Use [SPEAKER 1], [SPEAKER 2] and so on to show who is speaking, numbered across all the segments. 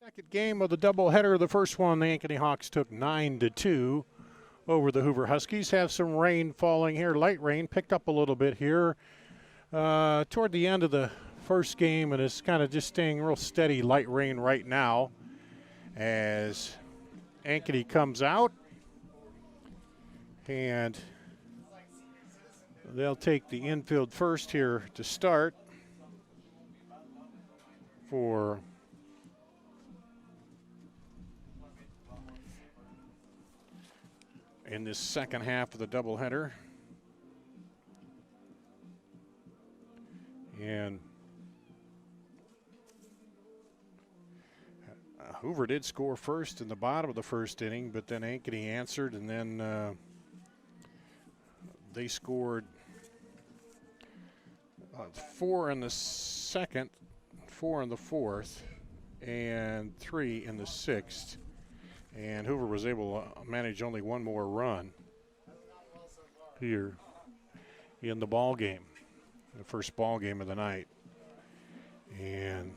[SPEAKER 1] Second game of the doubleheader. The first one, the Ankeny Hawks took 9-2 over the Hoover Huskies. Have some rain falling here, light rain, picked up a little bit here toward the end of the first game, and it's kind of just staying real steady light rain right now as Ankeny comes out, and they'll take the infield first here to start for in this second half of the doubleheader. And Hoover did score first in the bottom of the first inning, but then Ankeny answered, and then they scored 4 in the second, 4 in the fourth, and 3 in the sixth. And Hoover was able to manage only one more run here in the ball game, the first ball game of the night. And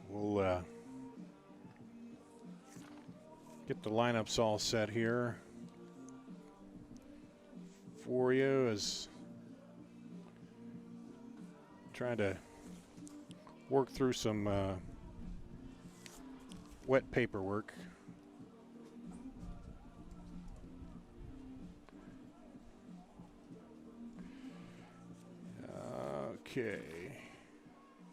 [SPEAKER 1] we'll get the lineups all set here for you as trying to work through some wet paperwork. Okay.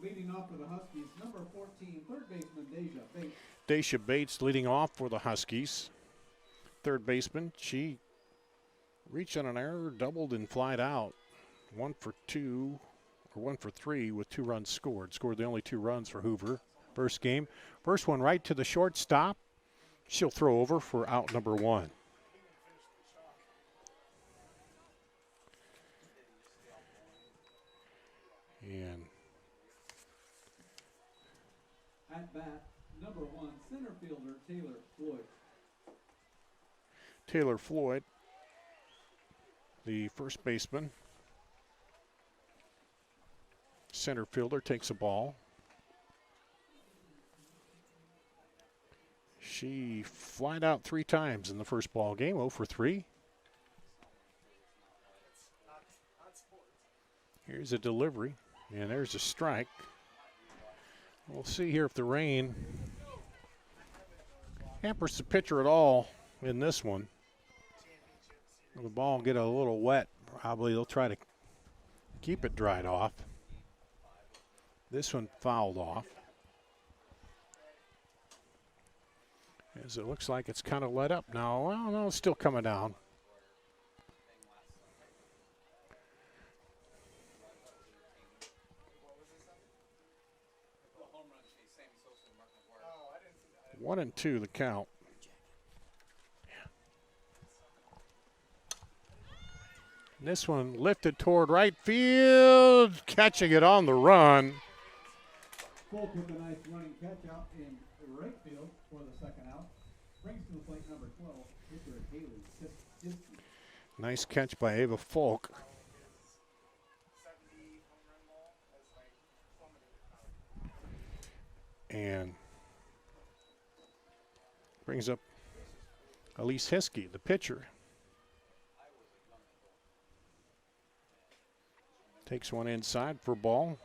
[SPEAKER 2] Leading off for the Huskies, number 14, third baseman Deja Bates.
[SPEAKER 1] Deja Bates leading off for the Huskies. Third baseman, she reached on an error, doubled and flied out. 1 for 2. Or 1 for 3 with 2 runs scored. Scored the only 2 runs for Hoover. First game. First one right to the shortstop. She'll throw over for out number 1. And
[SPEAKER 2] at bat, number 1, center fielder Taylor Floyd.
[SPEAKER 1] Taylor Floyd, the first baseman. Center fielder takes a ball. She flied out 3 times in the first ball game, 0 for 3. Here's a delivery, and there's a strike. We'll see here if the rain hampers the pitcher at all in this one. The ball will get a little wet. Probably they'll try to keep it dried off. This one fouled off. As it looks like it's kind of let up now. Well, no, it's still coming down. One and 2 the count. This one lifted toward right field, catching it on the run.
[SPEAKER 2] Folk with a nice running catch out in right field for the second out. Brings to the plate number 12, pitcher Haley.
[SPEAKER 1] Nice catch by Ava Folk. And brings up Elise Hiskey, the pitcher. Takes one inside for ball.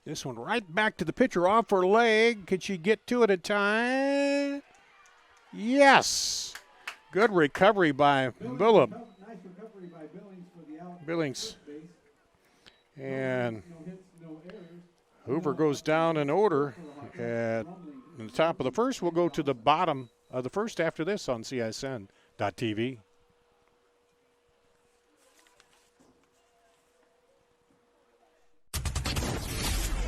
[SPEAKER 1] This one right back to the pitcher, off her leg. Could she get to it in time? Yes. Good recovery by Billum.
[SPEAKER 2] Nice recovery by Billings for the out.
[SPEAKER 1] Billings. And
[SPEAKER 2] No hits, no errors.
[SPEAKER 1] Hoover goes down in order. At the top of the first, we'll go to the bottom of the first after this on CISN.TV.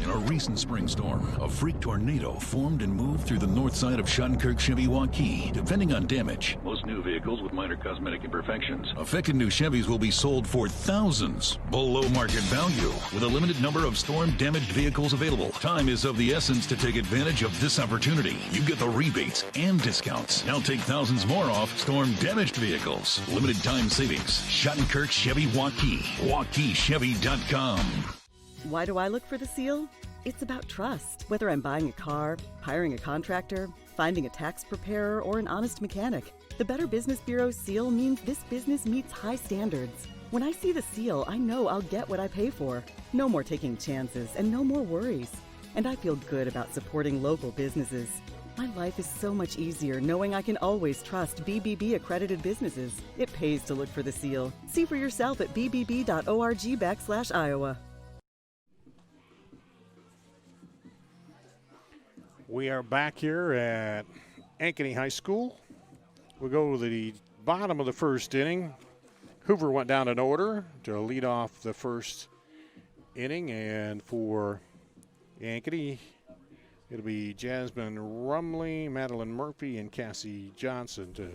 [SPEAKER 3] In a recent spring storm, a freak tornado formed and moved through the north side of Shattenkirk Chevy Waukee. Depending on damage, most new vehicles with minor cosmetic imperfections. Affected new Chevys will be sold for thousands below market value, with a limited number of storm-damaged vehicles available. Time is of the essence to take advantage of this opportunity. You get the rebates and discounts. Now take thousands more off storm-damaged vehicles. Limited time savings. Shattenkirk Chevy Waukee. WaukeeChevy.com.
[SPEAKER 4] Why do I look for the seal? It's about trust. Whether I'm buying a car, hiring a contractor, finding a tax preparer, or an honest mechanic, the Better Business Bureau's seal means this business meets high standards. When I see the seal, I know I'll get what I pay for. No more taking chances and no more worries. And I feel good about supporting local businesses. My life is so much easier knowing I can always trust BBB accredited businesses. It pays to look for the seal. See for yourself at bbb.org/Iowa.
[SPEAKER 1] We are back here at Ankeny High School. We'll go to the bottom of the first inning. Hoover went down in order to lead off the first inning, and for Ankeny, it'll be Jasmine Rumley, Madeline Murphy, and Cassie Johnson to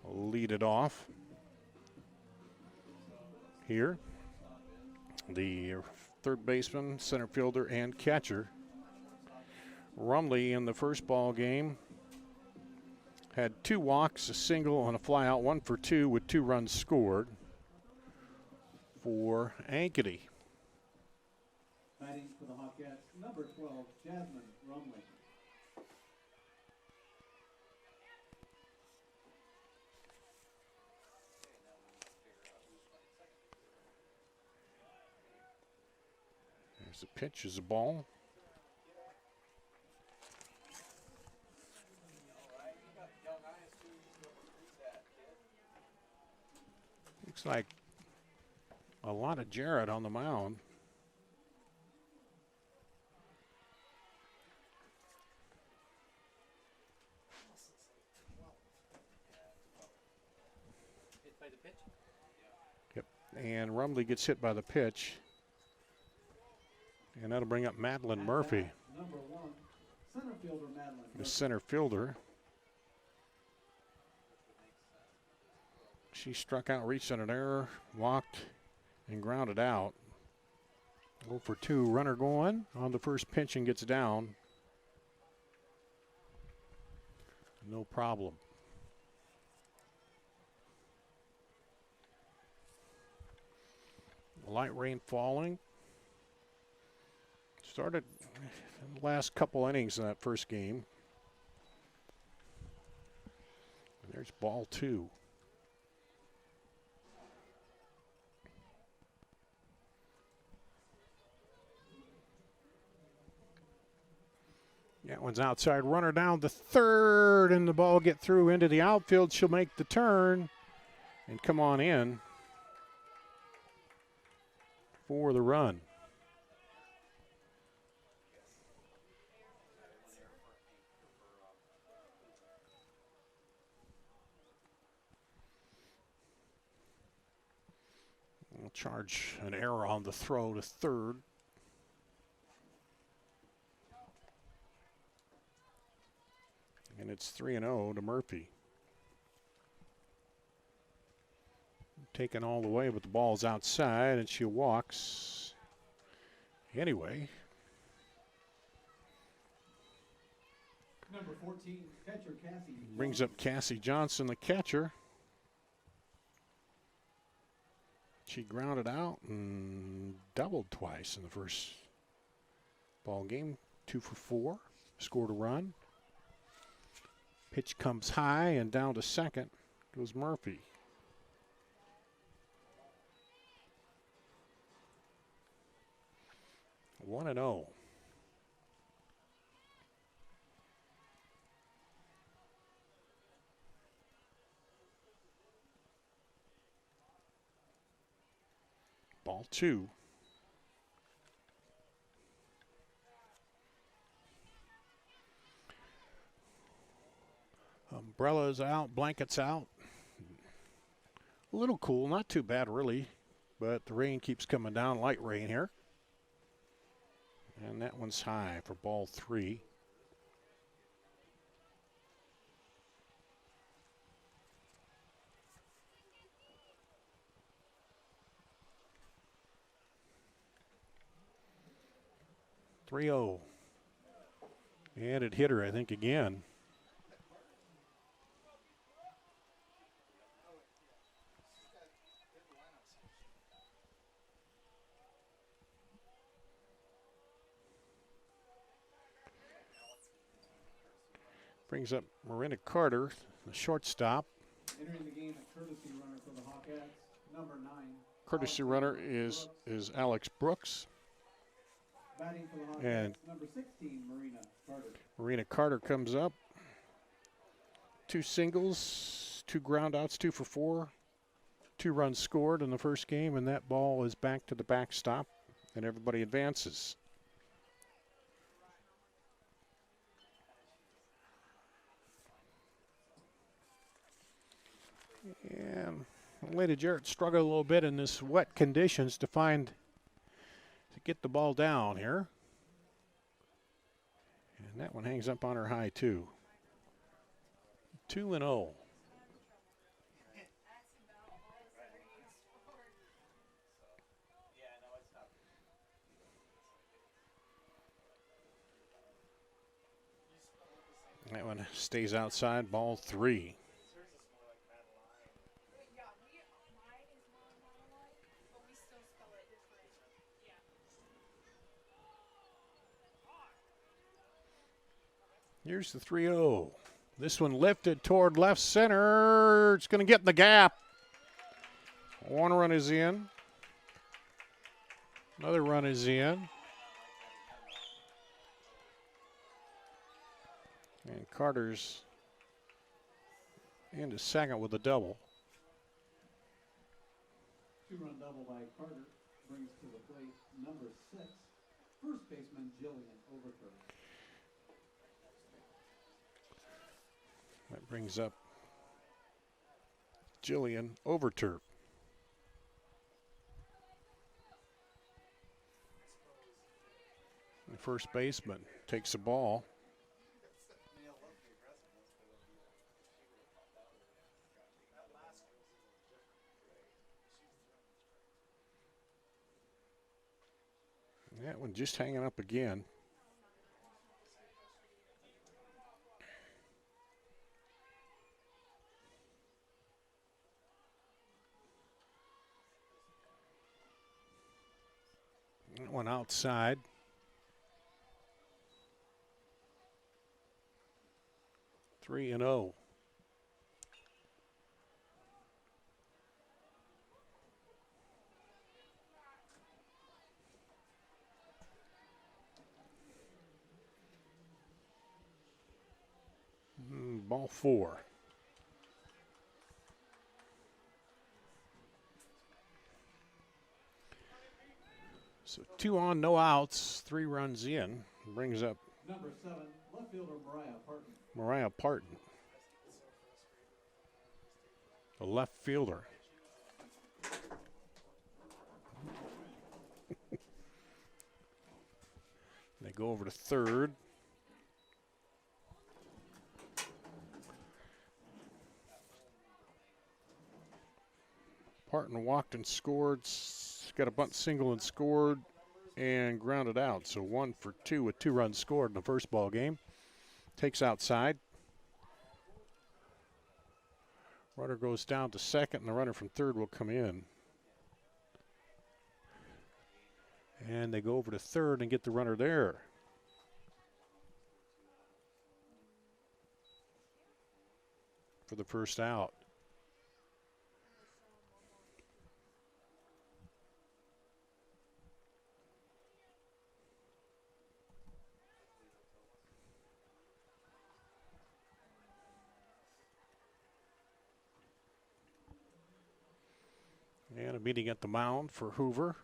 [SPEAKER 1] lead it off. Here, the third baseman, center fielder, and catcher. Rumley in the first ball game had 2 walks, a single, and a flyout, 1 for 2 with 2 runs scored for Ankeny.
[SPEAKER 2] Batting for the Hawkettes, number 12, Jasmine Rumley.
[SPEAKER 1] There's a pitch, is a ball. Looks like a lot of Jarrett on the mound.
[SPEAKER 5] Hit by the pitch?
[SPEAKER 1] Yep. And Rumley gets hit by the pitch. And that'll bring up Madeline Murphy,
[SPEAKER 2] Number 1, center fielder Madeline
[SPEAKER 1] the
[SPEAKER 2] Murphy.
[SPEAKER 1] center fielder. She struck out, reached on an error, walked, and grounded out. 0 for 2, runner going on the first pitch and gets down. No problem. Light rain falling. Started in the last couple innings in that first game. And there's ball 2. That one's outside. Runner down to third, and the ball get through into the outfield. She'll make the turn and come on in for the run. We'll charge an error on the throw to third. And it's 3-0 to Murphy. Taken all the way, but the ball's outside, and she walks. Anyway.
[SPEAKER 2] Number 14, catcher Cassie.
[SPEAKER 1] Brings up Cassie Johnson, the catcher. She grounded out and doubled twice in the first ball game. 2 for 4. Scored a run. Pitch comes high and down to second goes Murphy. One and 0. Ball 2. Umbrellas out, blankets out. A little cool, not too bad really, but the rain keeps coming down, light rain here. And that one's high for ball 3. "3-0. And it hit her, I think, again. Brings up Marina Carter, the shortstop.
[SPEAKER 2] Entering the game, a courtesy runner for the Hawkettes, number 9.
[SPEAKER 1] Courtesy runner is Alex Brooks.
[SPEAKER 2] Batting for the Hawkettes,
[SPEAKER 1] And
[SPEAKER 2] number 16, Marina Carter.
[SPEAKER 1] Marina Carter comes up. 2 singles, 2 groundouts, 2 for 4. 2 runs scored in the first game, and that ball is back to the backstop, and everybody advances. And Lady Jarrett struggled a little bit in this wet conditions to get the ball down here. And that one hangs up on her high too. 2-0. That one stays outside, ball 3. Here's the 3-0. This one lifted toward left center. It's going to get in the gap. One run is in. Another run is in. And Carter's into second with a double.
[SPEAKER 2] 2-run double by Carter brings to the plate number 6, first baseman Jillian Overturf.
[SPEAKER 1] That brings up Jillian Overturf. The first baseman takes the ball. That one just hanging up again. That one outside. Three and 0. Ball 4. So 2 on, no outs, 3 runs in. Brings up
[SPEAKER 2] Number 7, left fielder Mariah Parton.
[SPEAKER 1] Mariah Parton, the left fielder. They go over to third. Parton walked and scored, got a bunt single and scored and grounded out. So 1 for 2 with 2 runs scored in the first ball game. Takes outside. Runner goes down to second, and the runner from third will come in. And they go over to third and get the runner there. For the first out. And a meeting at the mound for Hoover.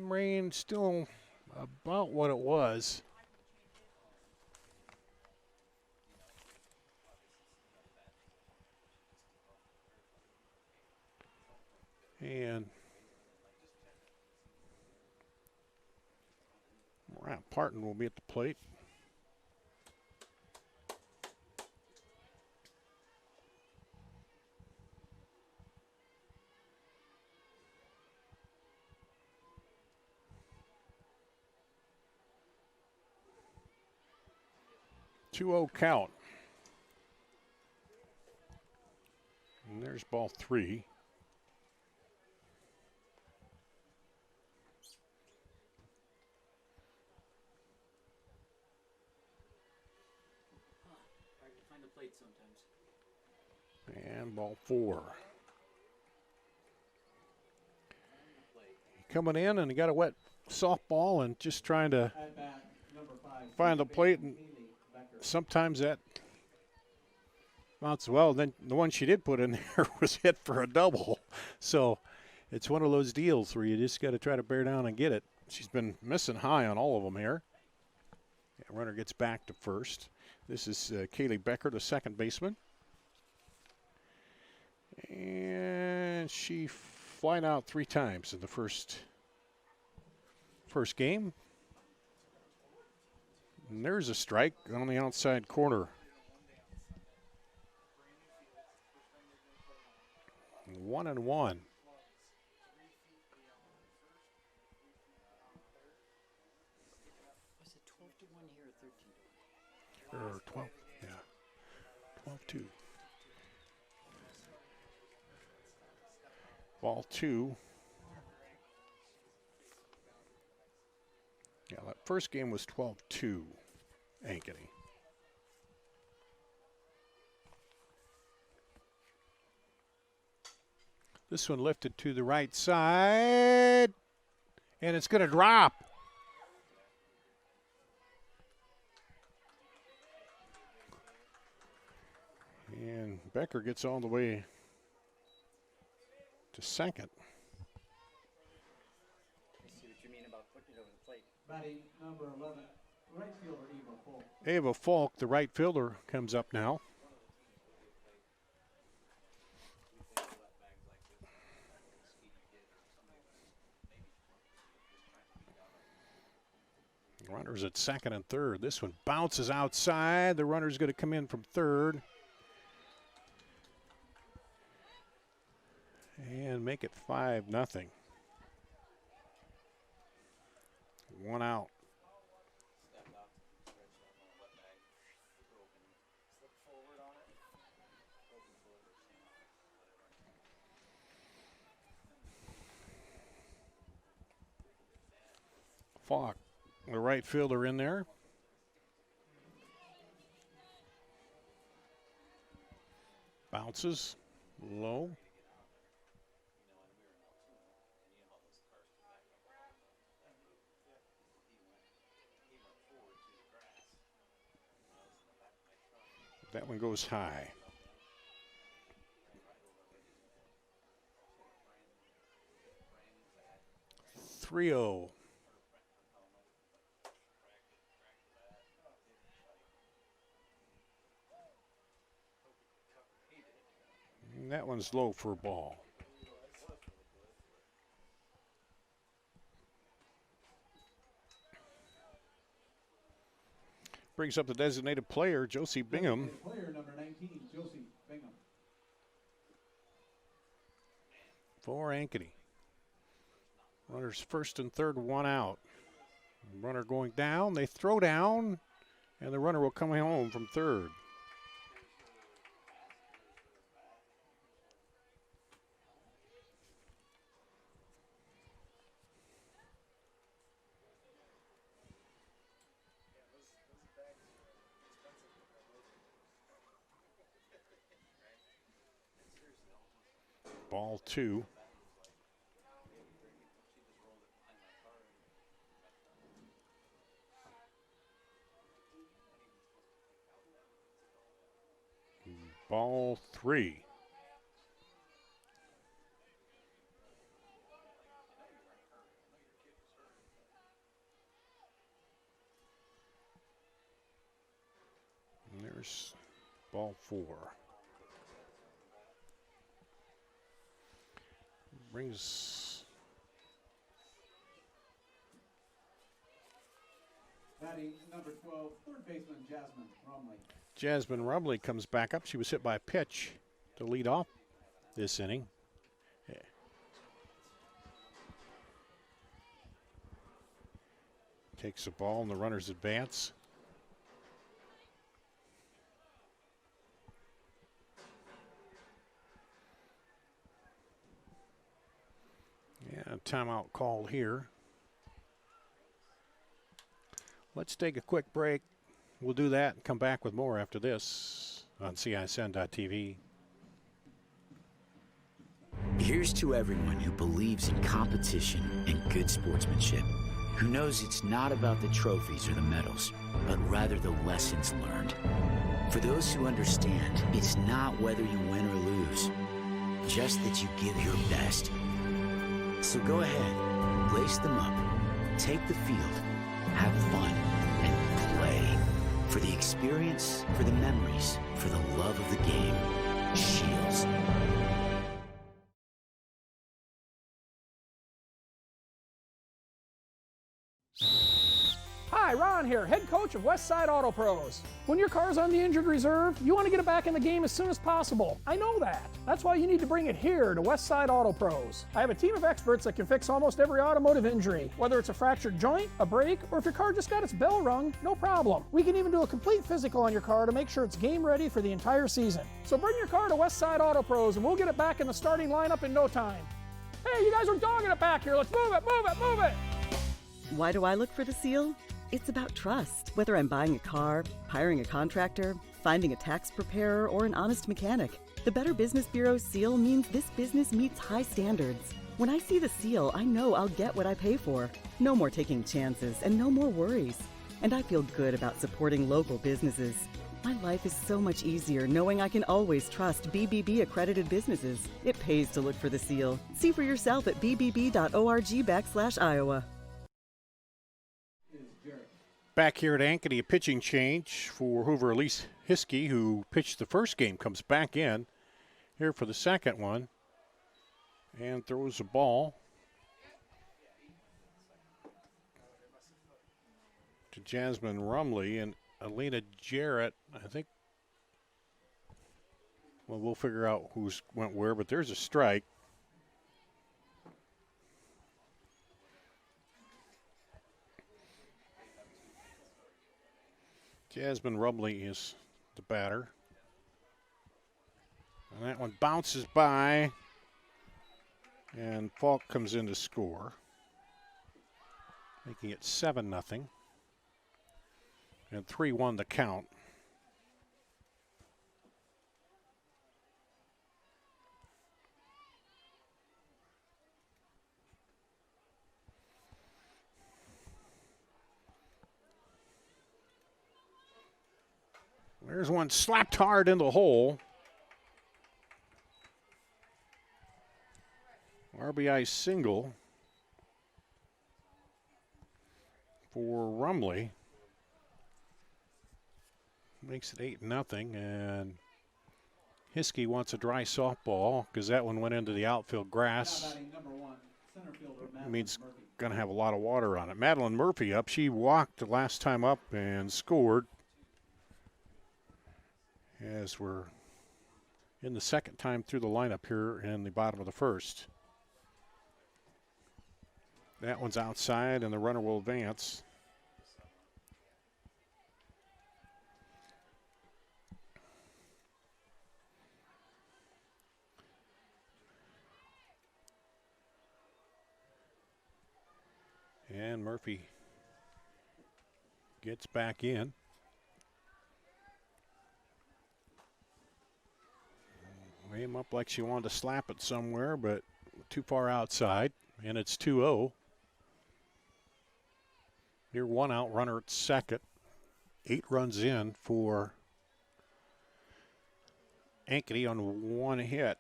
[SPEAKER 1] Rain still about what it was. And Marat Parton will be at the plate. Two-0 count. And there's ball 3.
[SPEAKER 5] Hard to find the plate sometimes.
[SPEAKER 1] And ball 4. Coming in and he got a wet softball and just trying to
[SPEAKER 2] At bat, number 5.
[SPEAKER 1] find the plate, and sometimes that bounces well. Then the one she did put in there was hit for a double. So it's one of those deals where you just got to try to bear down and get it. She's been missing high on all of them here. Yeah, runner gets back to first. This is Kaylee Becker, the second baseman. And she flied out 3 times in the first game. And there's a strike on the outside corner. 1-1.
[SPEAKER 5] Was it 12-1 here or 13-1?
[SPEAKER 1] Or 12, yeah. 12-2. Ball 2. Yeah, that first game was 12-2, Ankeny. This one lifted to the right side, and it's going to drop. And Becker gets all the way to second.
[SPEAKER 5] I see what you mean about putting it over the plate.
[SPEAKER 2] Batting number 11, right fielder Eva Folk.
[SPEAKER 1] Ava Falk, the right fielder, comes up now. Runners at second and third. This one bounces outside. The runner's going to come in from third. And make it 5-0. 1 out. Falk, the right fielder, in there. Bounces low. That one goes high. Three-oh. And that one's low for a ball. Brings up the designated player, Josie Bingham.
[SPEAKER 2] Designated player number 19, Josie Bingham.
[SPEAKER 1] For Ankeny. Runners first and third, 1 out. Runner going down, they throw down, and the runner will come home from third. Ball 2. Ball 3. And there's ball 4. Brings
[SPEAKER 2] Batting number 12, third baseman Jasmine Bromley.
[SPEAKER 1] Jasmine Rumley comes back up. She was hit by a pitch to lead off this inning. Takes the ball and the runners advance. Yeah, timeout called here. Let's take a quick break. We'll do that and come back with more after this on CISN.TV.
[SPEAKER 6] Here's to everyone who believes in competition and good sportsmanship, who knows it's not about the trophies or the medals, but rather the lessons learned. For those who understand, it's not whether you win or lose, just that you give your best. So go ahead, lace them up, take the field, have fun, and play. For the experience, for the memories, for the love of the game, Shields.
[SPEAKER 7] Hi, Ron here, head coach of Westside Auto Pros. When your car's on the injured reserve, you want to get it back in the game as soon as possible. I know that. That's why you need to bring it here to Westside Auto Pros. I have a team of experts that can fix almost every automotive injury. Whether it's a fractured joint, a brake, or if your car just got its bell rung, no problem. We can even do a complete physical on your car to make sure it's game ready for the entire season. So bring your car to Westside Auto Pros and we'll get it back in the starting lineup in no time. Hey, you guys are dogging it back here. Let's move it, move it, move it.
[SPEAKER 4] Why do I look for the seal? It's about trust. Whether I'm buying a car, hiring a contractor, finding a tax preparer, or an honest mechanic, the Better Business Bureau seal means this business meets high standards. When I see the seal, I know I'll get what I pay for. No more taking chances and no more worries. And I feel good about supporting local businesses. My life is so much easier knowing I can always trust BBB accredited businesses. It pays to look for the seal. See for yourself at bbb.org/Iowa.
[SPEAKER 1] Back here at Ankeny, a pitching change for Hoover. Elise Hiskey, who pitched the first game, comes back in here for the second one and throws a ball to Jasmine Rumley and Alina Jarrett. I think, well, we'll figure out who's went where, but there's a strike. Jasmine Rumley is the batter. And that one bounces by. And Falk comes in to score, making it 7-0. And 3-1 the count. There's one slapped hard in the hole. RBI single for Rumley. Makes it 8-0, and Hiskey wants a dry softball because that one went into the outfield grass. It means going to have a lot of water on it. Madeline Murphy up. She walked the last time up and scored. As we're in the second time through the lineup here in the bottom of the first. That one's outside, and the runner will advance. And Murphy gets back in. Aim up like she wanted to slap it somewhere, but too far outside, and it's 2-0. Here, one out, runner at second. 8 runs in for Ankeny on one hit.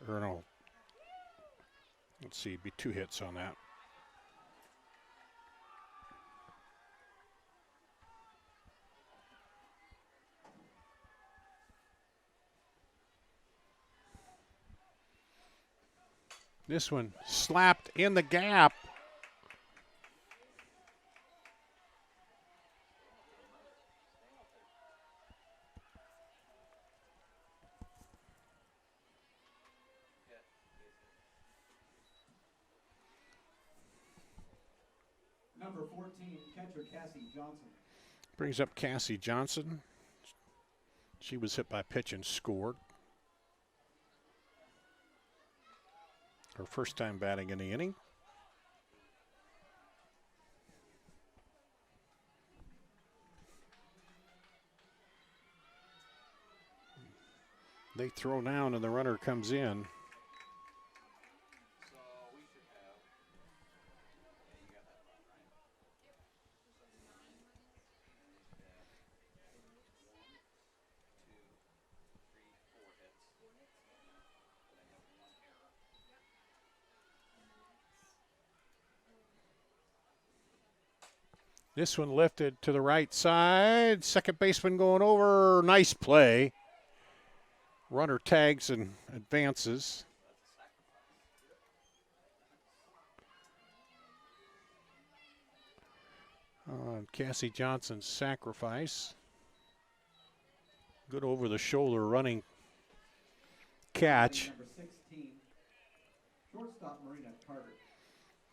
[SPEAKER 1] Or no, let's see, it'd be 2 hits on that. This one slapped in the gap.
[SPEAKER 2] Number 14, catcher Cassie Johnson.
[SPEAKER 1] Brings up Cassie Johnson. She was hit by pitch and scored. Her first time batting in the inning. They throw down and the runner comes in. This one lifted to the right side. Second baseman going over. Nice play. Runner tags and advances. Cassie Johnson's sacrifice. Good over the shoulder running catch.
[SPEAKER 2] Number 16, shortstop Marina Carter.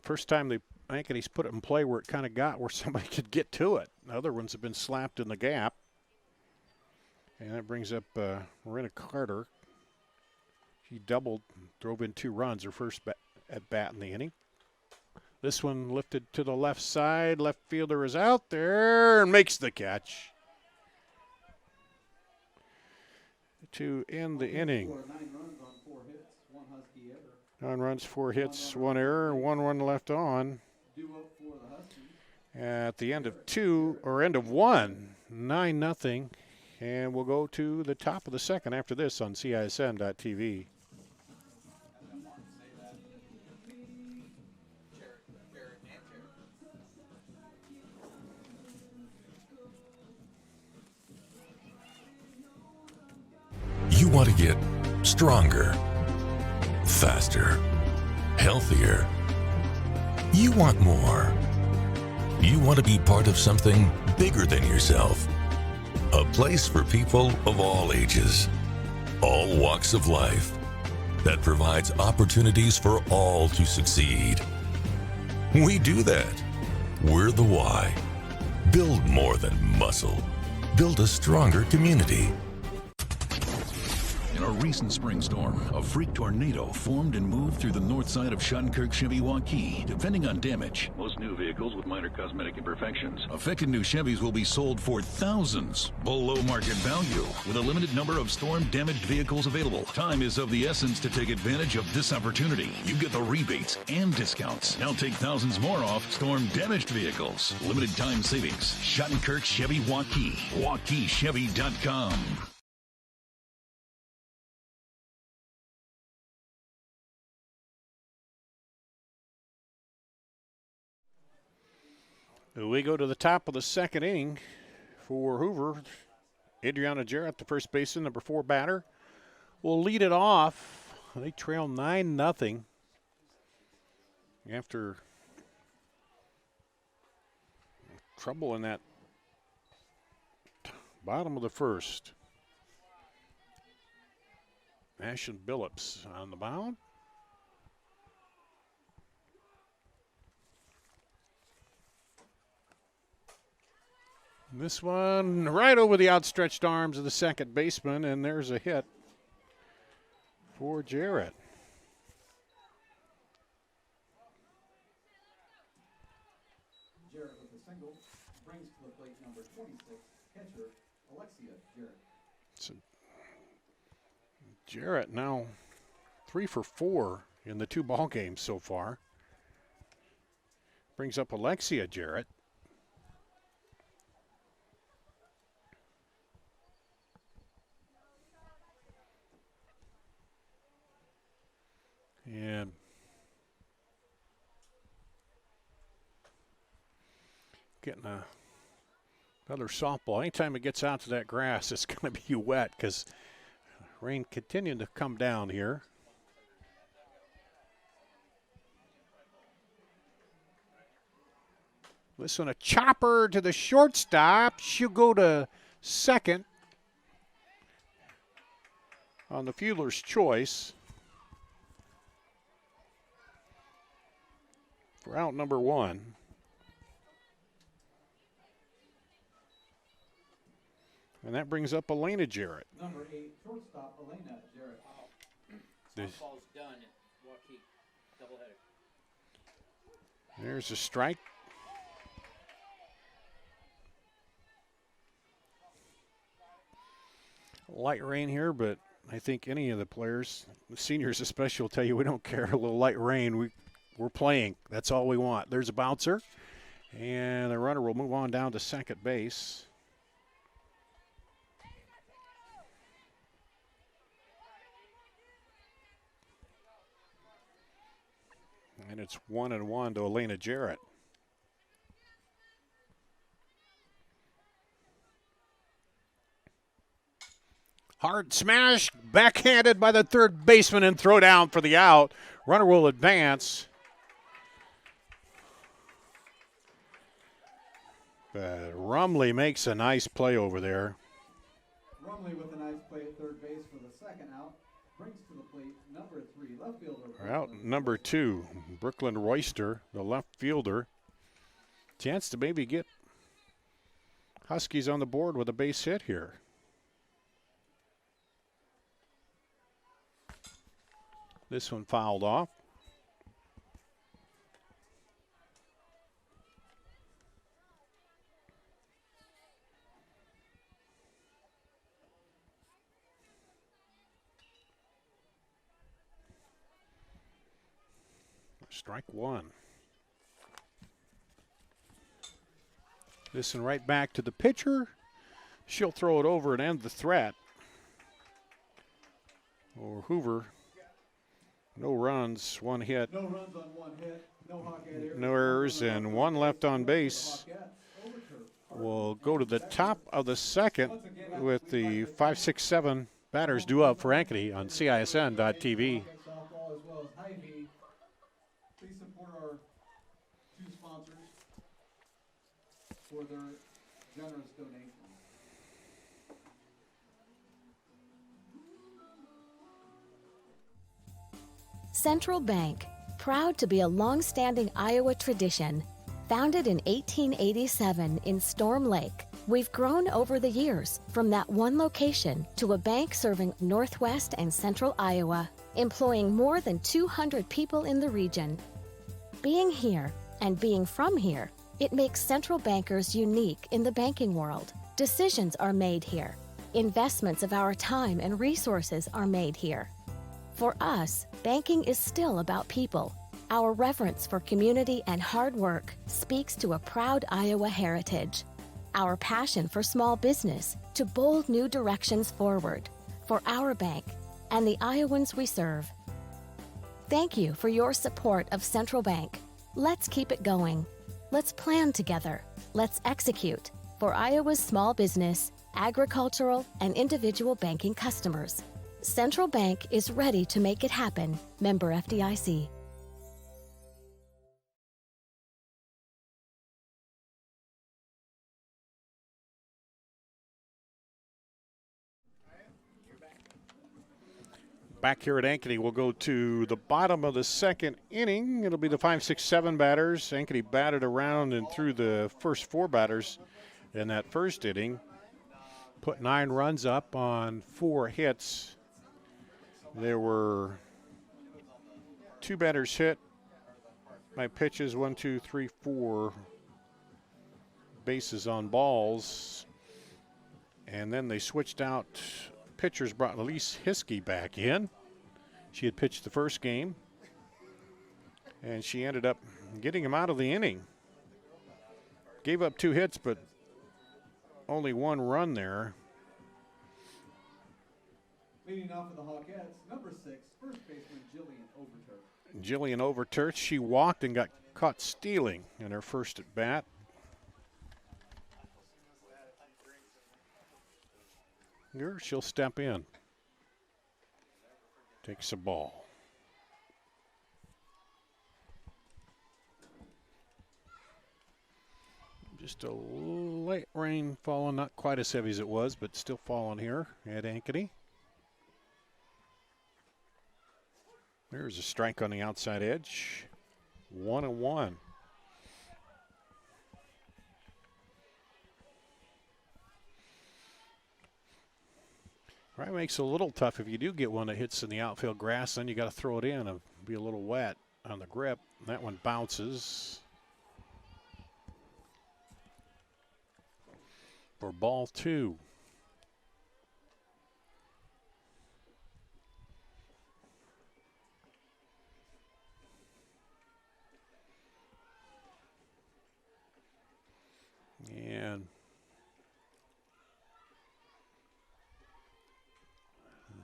[SPEAKER 1] First time the Ankeny's put it in play where it kind of got where somebody could get to it. The other ones have been slapped in the gap. And that brings up Marina Carter. She doubled, drove in 2 runs, her first at bat in the inning. This one lifted to the left side. Left fielder is out there and makes the catch to end the inning.
[SPEAKER 2] 9 runs on 4 hits, 1 Husky error.
[SPEAKER 1] 9 runs, 4 hits, 1 error, 1 run left on.
[SPEAKER 2] Due up for the Huskies.
[SPEAKER 1] At the end of 2, or end of 1, 9-0. And we'll go to the top of the second after this on CISN.TV.
[SPEAKER 3] You want to get stronger, faster, healthier. You want more. You want to be part of something bigger than yourself. A place for people of all ages, all walks of life, that provides opportunities for all to succeed. We do that. We're the why. Build more than muscle. Build a stronger community. In a recent spring storm, a freak tornado formed and moved through the north side of Shuttlecock Chevy Waukee. Depending on damage, most new vehicles with minor cosmetic imperfections. Affected new Chevys will be sold for thousands below market value, with a limited number of storm-damaged vehicles available. Time is of the essence to take advantage of this opportunity. You get the rebates and discounts. Now take thousands more off storm-damaged vehicles. Limited time savings. Shuttlecock Chevy Waukee. WaukeeChevy.com.
[SPEAKER 1] We go to the top of the second inning for Hoover. Adriana Jarrett, the first baseman, number 4 batter, will lead it off. They trail 9-0 after trouble in that bottom of the first. Ashton Billups on the mound. This one right over the outstretched arms of the second baseman, and there's a hit for Jarrett.
[SPEAKER 2] Jarrett with a single brings to the plate number 26, catcher Alexia Jarrett.
[SPEAKER 1] So Jarrett now 3 for 4 in the 2 ball games so far. Brings up Alexia Jarrett. And getting another softball. Anytime it gets out to that grass, it's going to be wet because rain continuing to come down here. This one a chopper to the shortstop. She'll go to second on the fielder's choice for out number 1. And that brings up Elena Jarrett.
[SPEAKER 2] Number 8, shortstop Elena Jarrett.
[SPEAKER 5] Softball's done at Waukee. Doubleheader.
[SPEAKER 1] There's a strike. Light rain here, but I think any of the players, the seniors especially, will tell you we don't care. A little light rain, we're playing. That's all we want. There's a bouncer, and the runner will move on down to second base. And it's 1-1 to Elena Jarrett. Hard smash, backhanded by the third baseman and throw down for the out. Runner will advance. But Rumley makes a nice play over there.
[SPEAKER 2] Rumley with a nice play at third base for the second out. Brings to the plate number 3, left fielder.
[SPEAKER 1] Out number 2, Brooklyn Royster, the left fielder. Chance to maybe get Huskies on the board with a base hit here. This one fouled off. Strike 1. This one right back to the pitcher. She'll throw it over and end the threat. Or Hoover. No runs, 1 hit.
[SPEAKER 2] No runs on 1 hit. No Hawkette errors.
[SPEAKER 1] No errors, and 1 left on base. We'll go to the top of the second with the 5, 6, 7 batters due up for Ankeny on CISN.TV.
[SPEAKER 2] Softball as well as Hy-Vee. Please support our 2 sponsors for their generous donation.
[SPEAKER 8] Central Bank, proud to be a long-standing Iowa tradition. Founded in 1887 in Storm Lake, we've grown over the years from that one location to a bank serving northwest and central Iowa, employing more than 200 people in the region. Being here and being from here, it makes Central Bankers unique in the banking world. Decisions are made here. Investments of our time and resources are made here. For us, banking is still about people. Our reverence for community and hard work speaks to a proud Iowa heritage. Our passion for small business to bold new directions forward for our bank and the Iowans we serve. Thank you for your support of Central Bank. Let's keep it going. Let's plan together. Let's execute for Iowa's small business, agricultural, and individual banking customers. Central Bank is ready to make it happen. Member FDIC.
[SPEAKER 1] Back here at Ankeny, we'll go to the bottom of the second inning. It'll be the 5, 6, 7 batters. Ankeny batted around and threw the first 4 batters in that first inning. Put 9 runs up on 4 hits. There were 2 batters hit by pitches, 1, 2, 3, 4 bases on balls. And then they switched out. Pitchers brought Elise Hiskey back in. She had pitched the first game, and she ended up getting him out of the inning. Gave up 2 hits, but only 1 run there.
[SPEAKER 2] Leading off for the Hawkettes, number 6, first baseman Jillian Overturf.
[SPEAKER 1] Jillian Overturf, she walked and got caught stealing in her first at bat. Here she'll step in. Takes a ball. Just a light rain falling, not quite as heavy as it was, but still falling here at Ankeny. There's a strike on the outside edge. 1-1. Right, makes it a little tough if you do get one that hits in the outfield grass. Then you got to throw it in and be a little wet on the grip. That one bounces for ball 2. And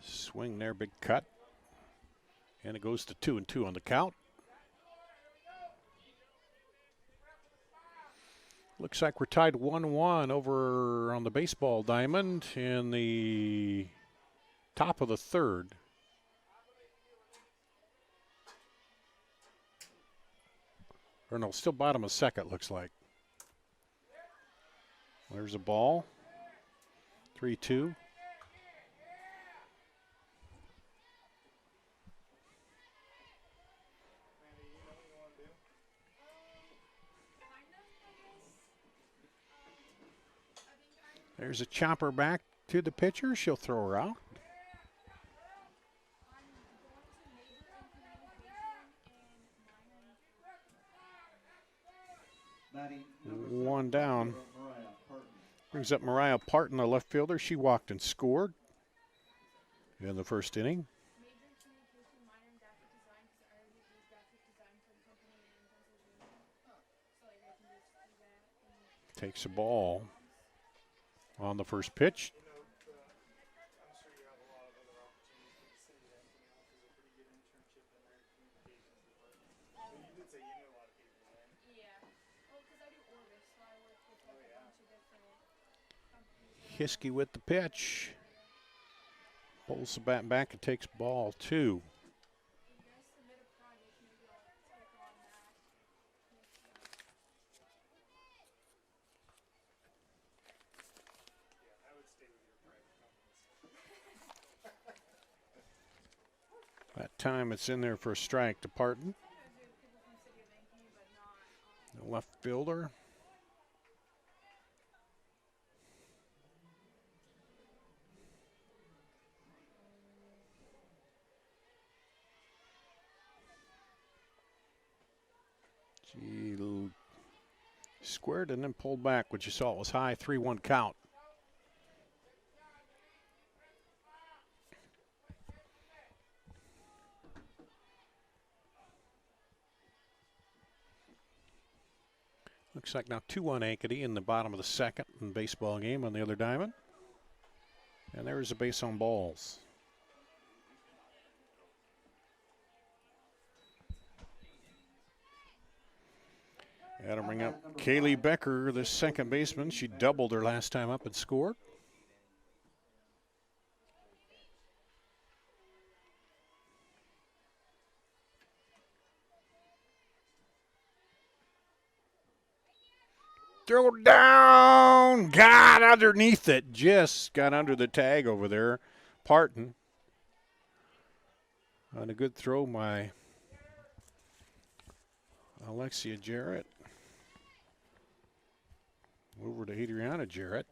[SPEAKER 1] swing there, big cut. And it goes to 2-2 on the count. Looks like we're tied 1-1 over on the baseball diamond in the top of the third. Or no, still bottom of second, looks like. There's a ball. 3-2. There's a chopper back to the pitcher. She'll throw her out. One down. Brings up Mariah Parton, the left fielder. She walked and scored in the first inning. Takes a ball on the first pitch. Hiskey with the pitch. Pulls the bat back and takes ball 2. That time it's in there for a strike to Parton. The left fielder. She squared and then pulled back, which you saw it was high. 3-1 count. Looks like now 2-1 Ankeny in the bottom of the second in the baseball game on the other diamond. And there's a base on balls. Got to bring up Kaylee Becker, the second baseman. She doubled her last time up and scored. Throw down, got underneath it, just got under the tag over there. Parton. On a good throw by Alexia Jarrett. Over to Adriana Jarrett.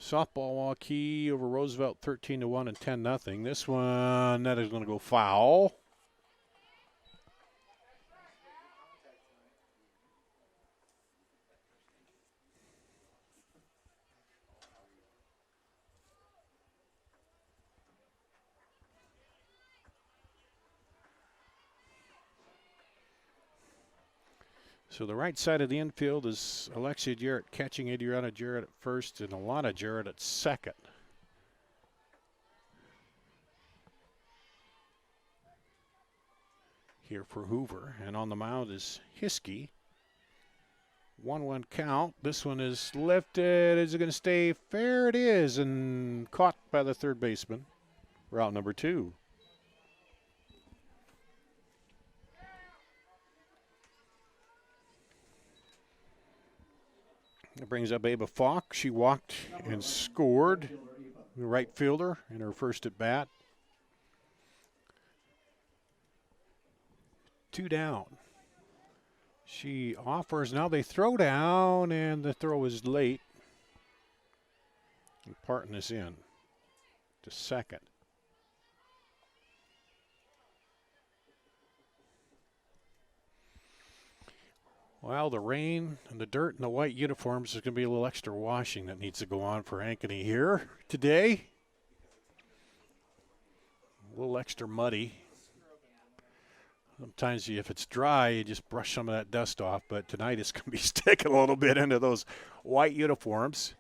[SPEAKER 1] Softball Waukee over Roosevelt 13-1 and 10-0. This one, that is going to go foul. So the right side of the infield is Alexia Jarrett catching Adriana Jarrett at first and Alana Jarrett at second. Here for Hoover. And on the mound is Hiskey. 1-1 count. This one is lifted. Is it going to stay fair? It is. And caught by the third baseman. Route number 2. That brings up Ava Falk. She walked and scored. The right fielder in her first at bat. 2 down. She offers. Now they throw down, and the throw is late. And Parton is in to second. Well, the rain and the dirt and the white uniforms, there's going to be a little extra washing that needs to go on for Ankeny here today. A little extra muddy. Sometimes if it's dry, you just brush some of that dust off, but tonight it's going to be sticking a little bit into those white uniforms.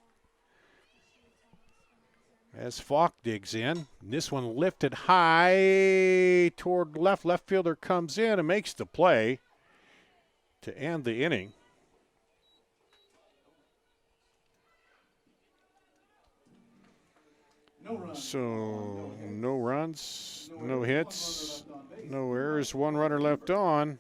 [SPEAKER 1] As Falk digs in, this one lifted high toward left. Left fielder comes in and makes the play to end the inning. So no runs, no hits, no errors, 1 runner left on.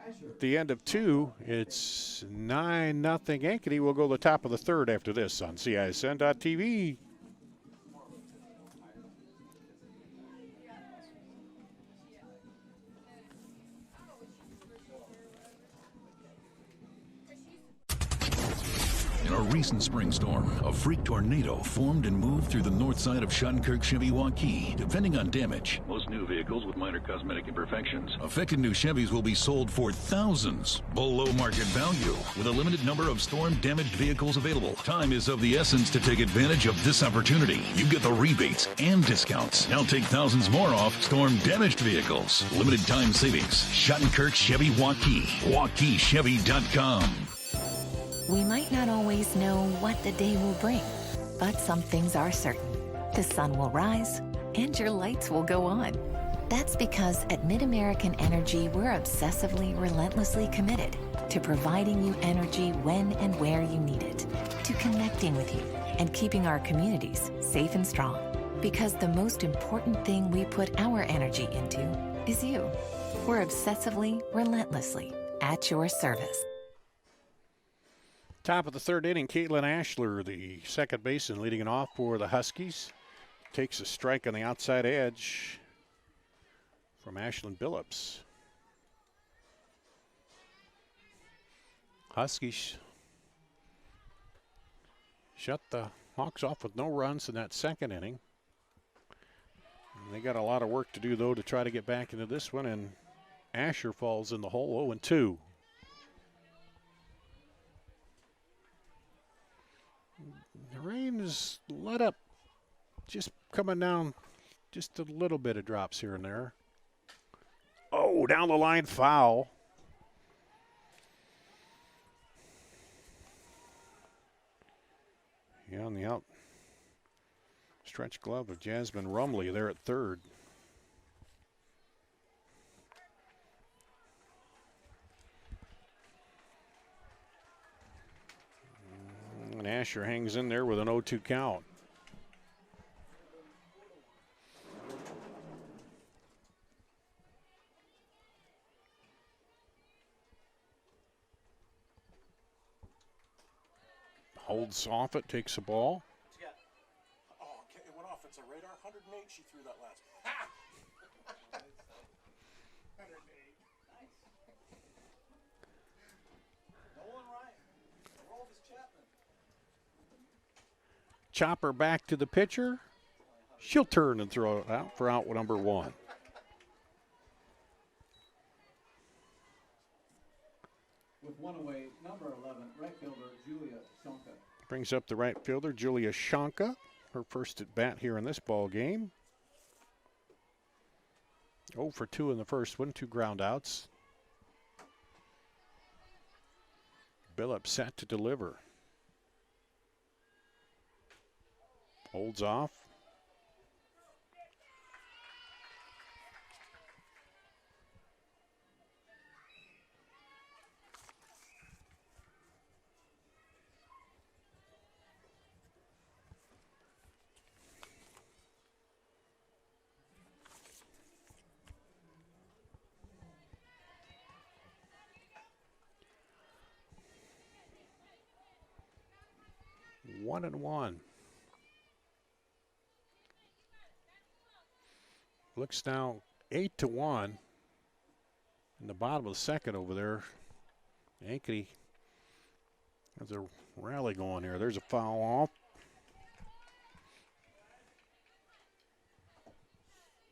[SPEAKER 1] At the end of 2, it's 9-0 Ankeny. We'll go to the top of the 3rd after this on CISN.TV.
[SPEAKER 3] In a recent spring storm, a freak tornado formed and moved through the north side of Shunkirk Chevy Waukee. Depending on damage, most new vehicles with minor cosmetic imperfections. Affected new Chevys will be sold for thousands below market value, with a limited number of storm-damaged vehicles available. Time is of the essence to take advantage of this opportunity. You get the rebates and discounts. Now take thousands more off storm-damaged vehicles. Limited time savings. Shunkirk Chevy Waukee. WaukeeChevy.com.
[SPEAKER 9] We might not always know what the day will bring, but some things are certain. The sun will rise and your lights will go on. That's because at MidAmerican Energy, we're obsessively, relentlessly committed to providing you energy when and where you need it, to connecting with you and keeping our communities safe and strong. Because the most important thing we put our energy into is you. We're obsessively, relentlessly at your service.
[SPEAKER 1] Top of the 3rd inning, Caitlin Ashler, the second baseman, leading it off for the Huskies. Takes a strike on the outside edge from Ashlyn Billups. Huskies shut the Hawks off with no runs in that 2nd inning. And they got a lot of work to do, though, to try to get back into this one, and Asher falls in the hole, 0-2. The rain is let up, just coming down, just a little bit of drops here and there. Oh, down the line, foul. Yeah, on the out stretch glove of Jasmine Rumley there at 3rd. And Asher hangs in there with an 0-2 count. Holds off it, takes the ball.
[SPEAKER 10] Oh, okay, it went off. It's a radar. 108 she threw that last. 108. Nice. Nolan Ryan. Aroldis Chapman.
[SPEAKER 1] Chopper back to the pitcher. She'll turn and throw it out for out number 1.
[SPEAKER 2] With 1 away, number 11, right fielder Julia Shonka.
[SPEAKER 1] Brings up the right fielder, Julia Shonka, her first at bat here in this ball game. 0 for 2 in the first one, 2 ground outs. Billups set to deliver. Holds off. 1-1. Looks now 8-1 in the bottom of the second over there. Ankeny has a rally going here. There's a foul off.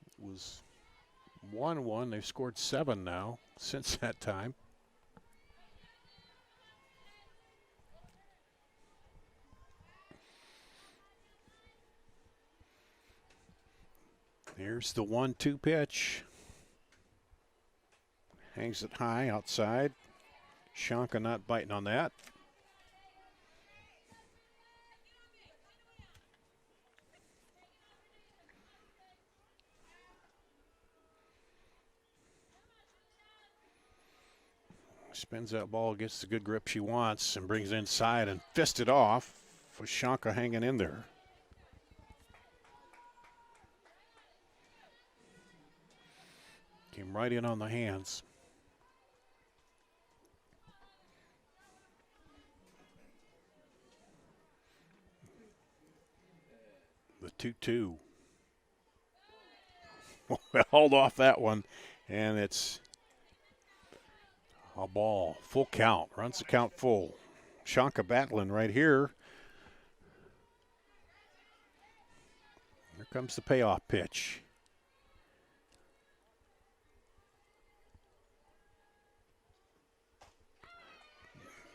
[SPEAKER 1] It was 1-1. They've scored 7 now since that time. Here's the 1-2 pitch. Hangs it high outside. Shanka not biting on that. Spins that ball, gets the good grip she wants, and brings it inside and fists it off with Shanka hanging in there. Came right in on the hands. The 2-2. Well, hold off that one, and it's a ball. Full count. Runs the count full. Shanka battling right here. Here comes the payoff pitch.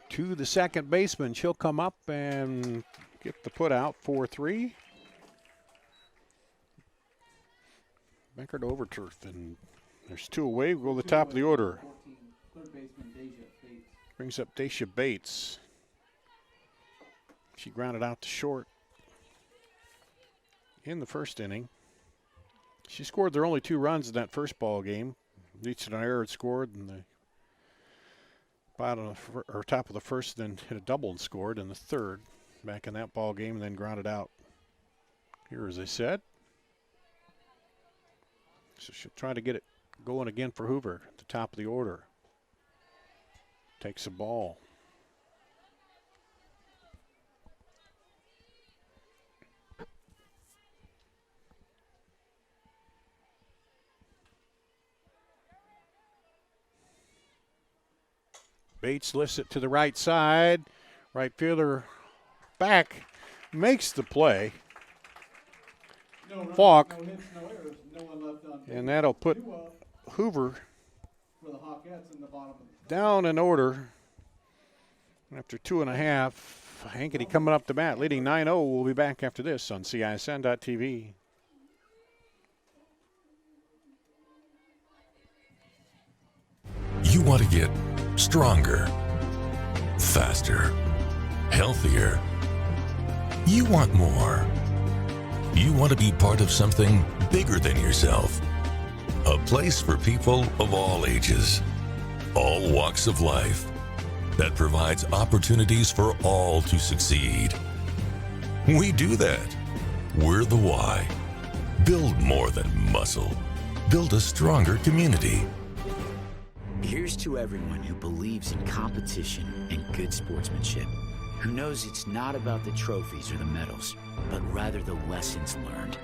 [SPEAKER 1] To the second baseman. She'll come up and get the put out 4-3. Becker to Overturf, and there's 2 away. We'll go to the top of the order.
[SPEAKER 2] Third baseman Deja Bates.
[SPEAKER 1] Brings up Dacia Bates. She grounded out to short in the first inning. She scored their only 2 runs in that first ball game. Reached an error and scored in the bottom of or top of the first, then hit a double and scored in the third back in that ball game, and then grounded out here, as I said. So she'll try to get it going again for Hoover at the top of the order. Takes a ball. Bates lifts it to the right side. Right fielder back makes the play.
[SPEAKER 2] No runs,
[SPEAKER 1] Falk.
[SPEAKER 2] no hits, no errors, no one left on base.
[SPEAKER 1] And that'll put
[SPEAKER 2] 2 up
[SPEAKER 1] Hoover
[SPEAKER 2] for the Hawkettes in the bottom of the
[SPEAKER 1] down in order after 2.5. Ankeny coming up the bat, leading 9-0. We'll be back after this on CISN.TV.
[SPEAKER 3] You want to get stronger, faster, healthier. You want more. You want to be part of something bigger than yourself. A place for people of all ages, all walks of life, that provides opportunities for all to succeed. We do that. We're the why. Build more than muscle. Build a stronger community.
[SPEAKER 6] Here's to everyone who believes in competition and good sportsmanship, who knows it's not about the trophies or the medals, but rather the lessons learned.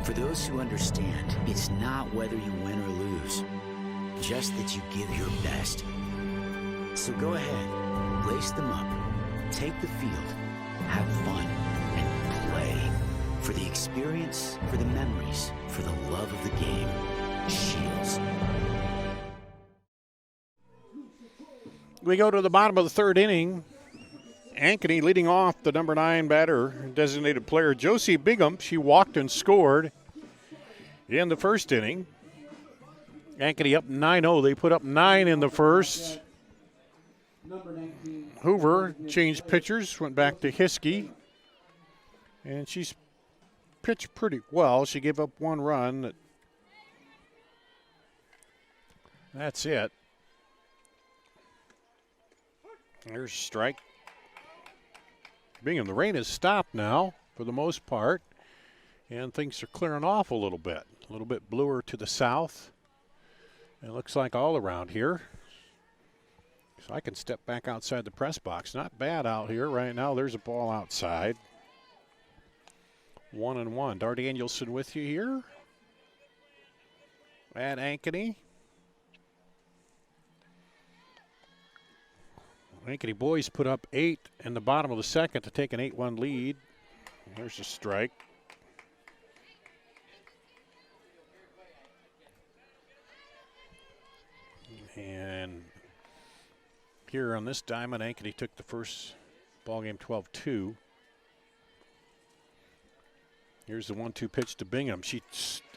[SPEAKER 6] For those who understand, it's not whether you win or lose, just that you give your best. So go ahead, lace them up, take the field, have fun, and play. For the experience, for the memories, for the love of the game. Shields.
[SPEAKER 1] We go to the bottom of the third inning. Ankeny leading off the number 9 batter, designated player Josie Bigham. She walked and scored in the first inning. Ankeny up 9-0. They put up 9 in the first. Hoover changed pitchers, went back to Hiskey. And she's pitched pretty well. She gave up 1 run. That's it. There's a strike. Bingham, the rain has stopped now for the most part, and things are clearing off a little bit bluer to the south. It looks like all around here. So I can step back outside the press box. Not bad out here right now. There's a ball outside. 1-1. Dar Danielson with you here at Ankeny. Ankeny boys put up 8 in the bottom of the second to take an 8-1 lead. There's a strike. And here on this diamond, Ankeny took the first ball game 12-2. Here's the 1-2 pitch to Bingham.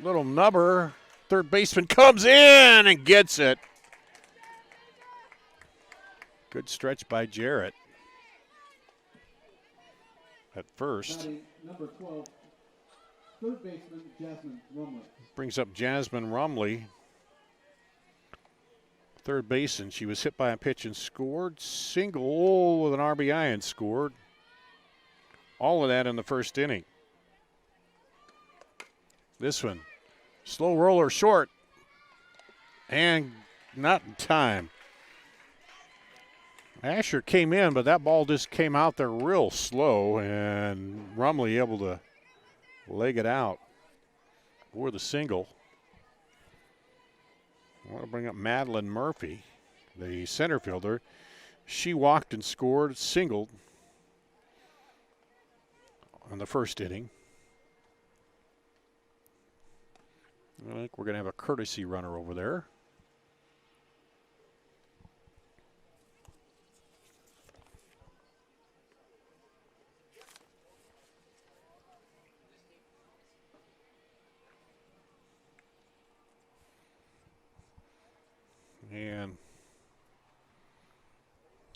[SPEAKER 1] Little nubber. Third baseman comes in and gets it. Good stretch by Jarrett. At first.
[SPEAKER 2] Batting number 12, third baseman Jasmine Rumley.
[SPEAKER 1] Brings up Jasmine Rumley. Third baseman. She was hit by a pitch and scored. Single with an RBI and scored. All of that in the first inning. This one. Slow roller short. And not in time. Asher came in, but that ball just came out there real slow, and Rumley able to leg it out for the single. I want to bring up Madeline Murphy, the center fielder. She walked and scored, singled on the first inning. I think we're going to have a courtesy runner over there. And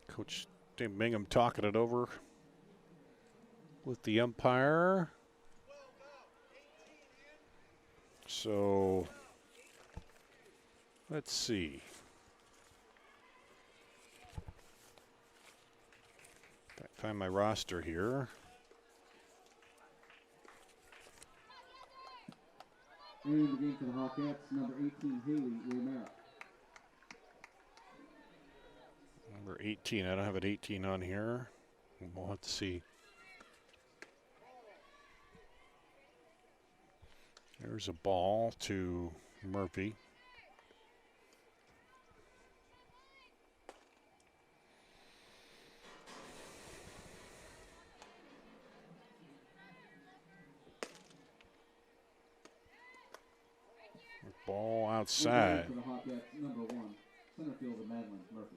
[SPEAKER 1] Coach Dave Bingham talking it over with the umpire. So let's see. Find my roster here.
[SPEAKER 2] Entering the game for the Hawkettes, number 18, Haley Romero.
[SPEAKER 1] Number 18. I don't have an 18 on here. We'll have to see. There's a ball to Murphy. Ball outside.
[SPEAKER 2] For the Hawkettes, number 1, center fielder Madeline Murphy.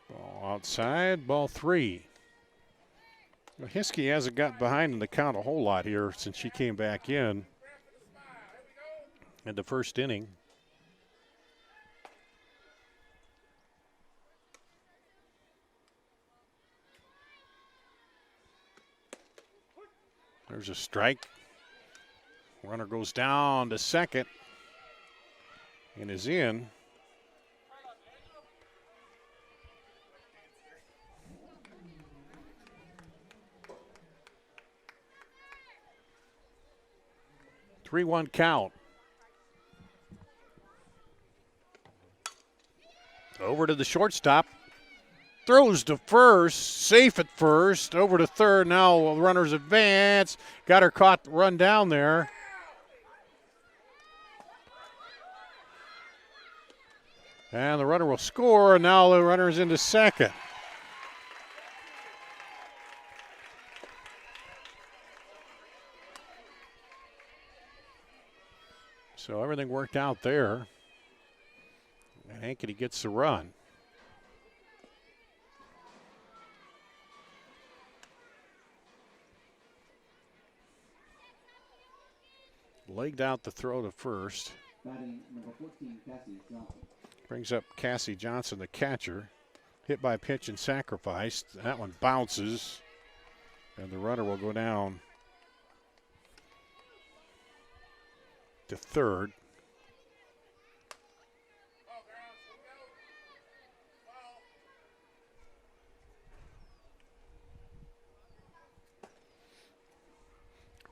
[SPEAKER 1] Ball outside, ball 3. Well, Hiskey hasn't got behind in the count a whole lot here since she came back in the first inning. There's a strike. Runner goes down to second and is in. Three-one count. Over to the shortstop. Throws to first, safe at first, over to third. Now the runners advance. Got her caught, run down there. And the runner will score, and now the runner is into second. So everything worked out there. And Ankeny gets the run. Legged out the throw to first.
[SPEAKER 2] Batting number 14, Cassie Johnson.
[SPEAKER 1] Brings up Cassie Johnson, the catcher. Hit by pitch and sacrificed. That one bounces. And the runner will go down to third.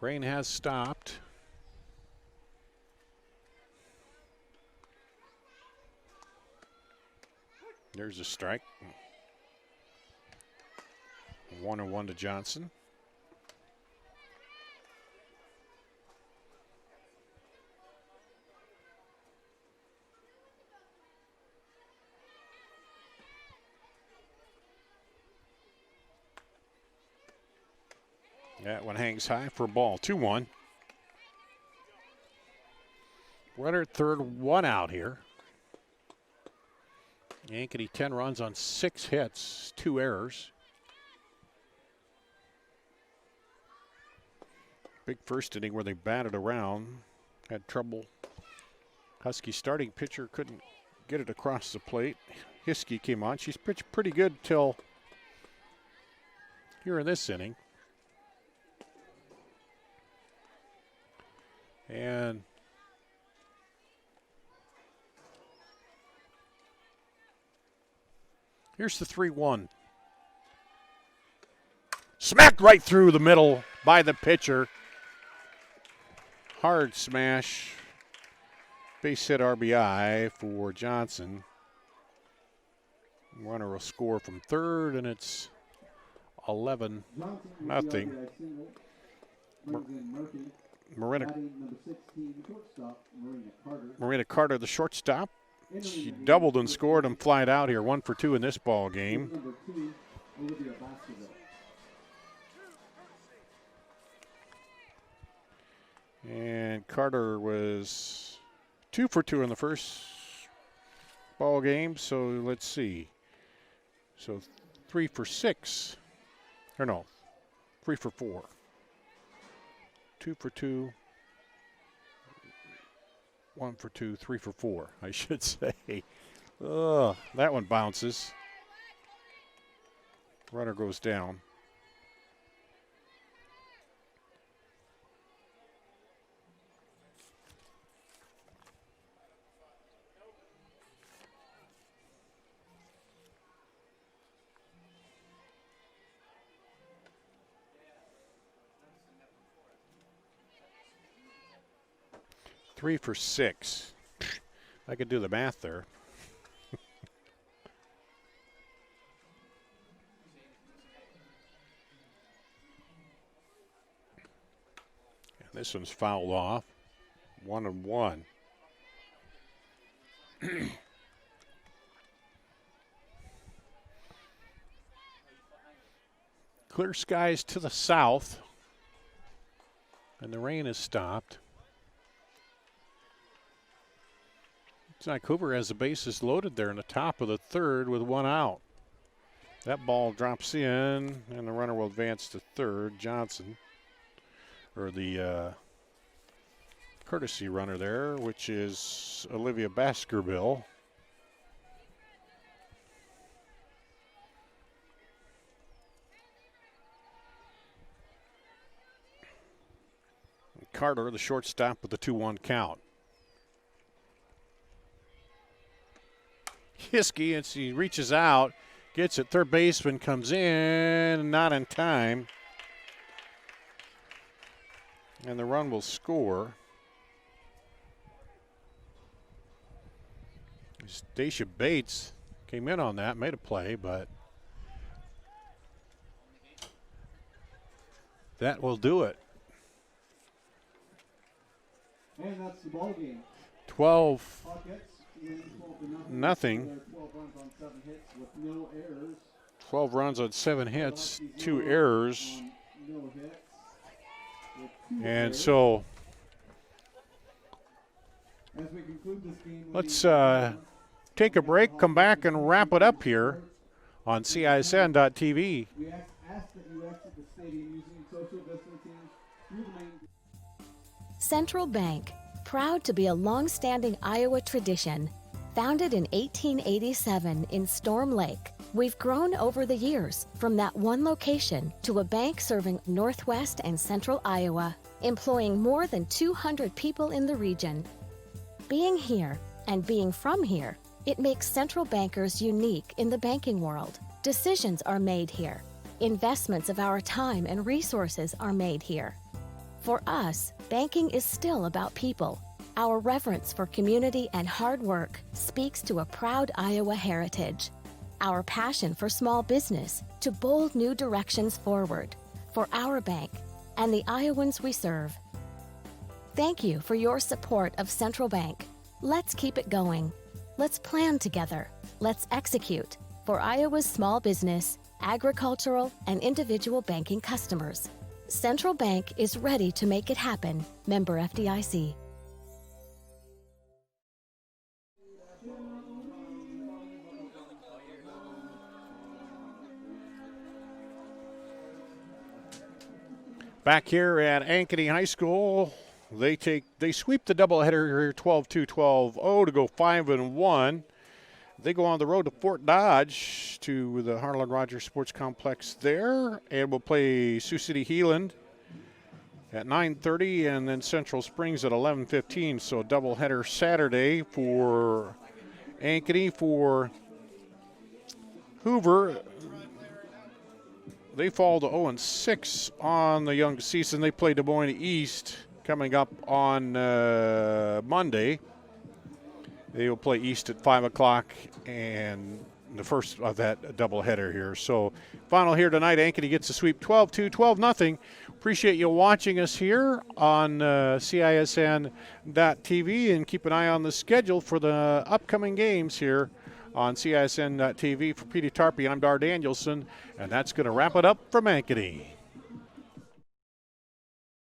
[SPEAKER 1] Rain has stopped. There's a strike. 1-1 to Johnson. That one hangs high for a ball. 2-1. Runner at third, 1 out here. Ankeny 10 runs on 6 hits, 2 errors. Big first inning where they batted around. Had trouble. Husky starting pitcher couldn't get it across the plate. Hiskey came on. She's pitched pretty good till here in this inning. And here's the 3-1. Smacked right through the middle by the pitcher. Hard smash. Base hit RBI for Johnson. Runner will score from third, and it's 11-0. Marina Carter, the shortstop. She doubled and scored and flied out here. 1 for 2 in this ball game. And Carter was 2 for 2 in the first ball game. So let's see. So 3 for 6. Or no, 3 for 4. 2 for 2. 1 for 2, 3 for 4, I should say. That one bounces. Runner goes down. Three for 6. I could do the math there. And this one's fouled off. 1-1. Clear skies to the south. And the rain has stopped. It's like Hoover has the bases loaded there in the top of the third with 1 out. That ball drops in, and the runner will advance to third. Johnson, or the courtesy runner there, which is Olivia Baskerville. Carter, the shortstop, with the 2-1 count. Hiskey, and she reaches out, gets it. Third baseman comes in, not in time. And the run will score. Stacia Bates came in on that, made a play, but that will do it.
[SPEAKER 2] And that's the ball game.
[SPEAKER 1] 12
[SPEAKER 2] nothing.
[SPEAKER 1] 12 runs on 7 hits, 2 errors. And so let's take a break, come back and wrap it up here on CISN.TV.
[SPEAKER 2] We ask that you exit the stadium using social distancing through the main.
[SPEAKER 8] Central Bank, proud to be a long-standing Iowa tradition. Founded in 1887 in Storm Lake, we've grown over the years from that one location to a bank serving northwest and central Iowa, employing more than 200 people in the region. Being here and being from here, it makes Central Bankers unique in the banking world. Decisions are made here. Investments of our time and resources are made here. For us, banking is still about people. Our reverence for community and hard work speaks to a proud Iowa heritage. Our passion for small business to bold new directions forward for our bank and the Iowans we serve. Thank you for your support of Central Bank. Let's keep it going. Let's plan together. Let's execute for Iowa's small business, agricultural, and individual banking customers. Central Bank is ready to make it happen. Member FDIC.
[SPEAKER 1] Back here at Ankeny High School, they sweep the doubleheader here 12-2, 12-0 to go 5-1. They go on the road to Fort Dodge to the Harlan Rogers Sports Complex there, and will play Sioux City Heeland at 9:30, and then Central Springs at 11:15. So a doubleheader Saturday for Ankeny. For Hoover, they fall to 0-6 on the young season. They play Des Moines East coming up on Monday. They will play East at 5 o'clock, and the first of that doubleheader here. So final here tonight, Ankeny gets a sweep 12-2, 12-0. Appreciate you watching us here on CISN.TV, and keep an eye on the schedule for the upcoming games here on CISN.TV. For Petey Tarpey, I'm Dar Danielson, and that's going to wrap it up from Ankeny.